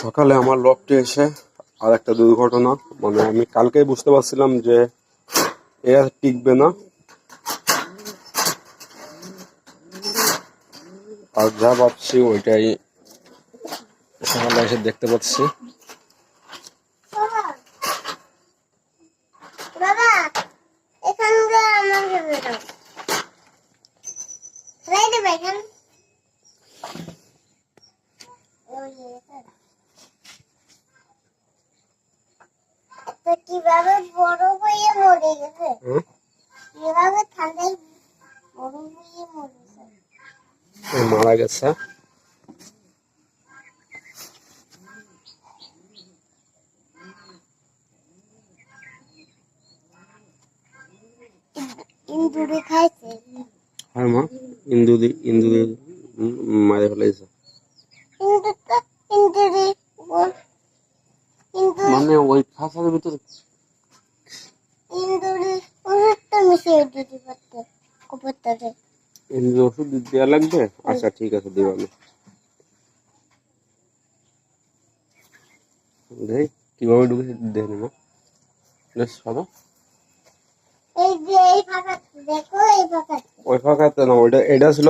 সকালে আমার লফটে এসে আর একটা দুর্ঘটনা, মানে আমি কালকেই বুঝতে পারছিলাম যে এ আর টিকবে না, আর যা ভাবছি ওইটাই সকালে এসে দেখতে পাচ্ছি। কিভাবে বড় হয়ে মরে গেছে, কিভাবে ঠান্ডায় বড় হয়ে মরেছে, মারা গেছে। ইন্দুরে খাইছে। হ্যাঁ মা, ইন্দুদি মারে ফেলেছে। মানে ওই খাঁচার ভিতরে ইন্দুরে ওষুধটা মিশিয়ে দিতে পারতে কপরটাতে। ইন্দুর ওষুধ দেওয়া লাগবে? আচ্ছা ঠিক আছে, দেবো আমি। দেখ কিভাবে ঢুকেছে, দেখে না সদা এই যে এই ফাঁকাতে দেখো, এই ফাঁকাতে, ওই ফাঁকাতে না, ওইটা এটা ছিল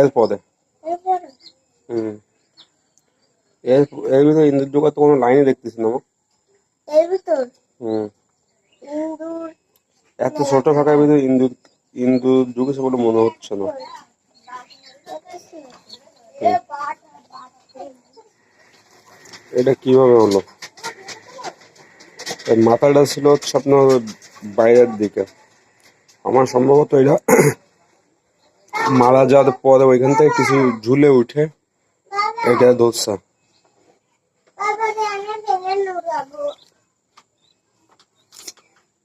এর পরে। হুম, এর এর ভিতরে ইন্দুর ঢোকার তো কোনো লাইনে দেখতেছি না। এর ভিতর হুম, ইন্দুর এত ছোট ফাঁকার ভিতরে ইন্দুর ঢুকেছে বলে মনে হচ্ছে না। এটা কিভাবে হলো? এর মাথাটা ছিল হচ্ছে আপনার বাইরের দিকে। আমার সম্ভবত এটা মারা যাওয়ার পরে ওইখান থেকে কিছু ঝুলে উঠে এটা ধরছে।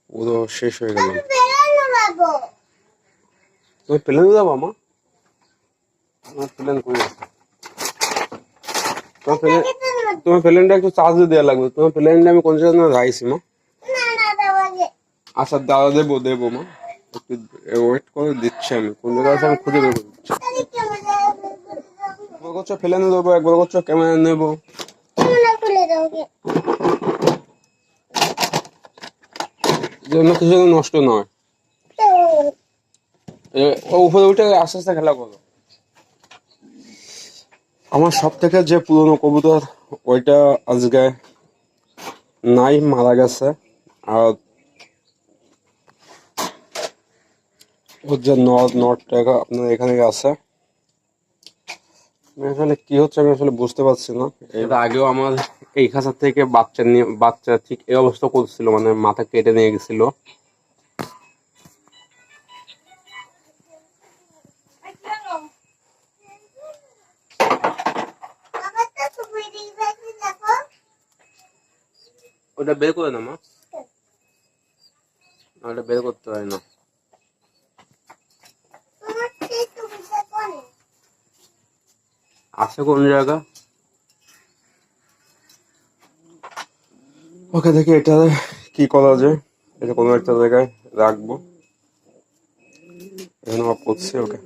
পুরো শেষ হয়ে গেল। তুমি প্লেন যাবো মা? আমার প্লেন করে তোমার প্লেনটা একটু চার্জ দেওয়া লাগবে। তোমার প্লেনটা আমি কোন জায়গায় রাখছি মা? আচ্ছা দাদা দেবো মা, একটু ওয়েট করে দিচ্ছি। আমি কোন জায়গায় আছে আমি খুঁজে বের করে দিচ্ছি। একবার করছো প্লেনে দেবো, একবার করছো ক্যামেরা নেবো। যেন কিছু নষ্ট নয়। ও উপরে উঠে আস্তে আস্তে খেলা করো। আমার সব থেকে যে পুরনো কবুতর ওইটা আজকে নাই, মারা গেছে। আর ওর যে নটটা আপনার এখানে আছে, আসলে কি হচ্ছে আমি আসলে বুঝতে পারছি না। এর আগেও আমার এই খাঁচা থেকে বাচ্চা ঠিক এই অবস্থা করছিল, মানে মাথা কেটে নিয়ে গেছিল। ওটা বের করে না মা, ওটা বের করতে হয় না। আছে কোন জায়গা? ওকে দেখি এটা কি করা যায়। এটা কোনো একটা জায়গায় রাখবো, এখানে অফ করছি। ওকে।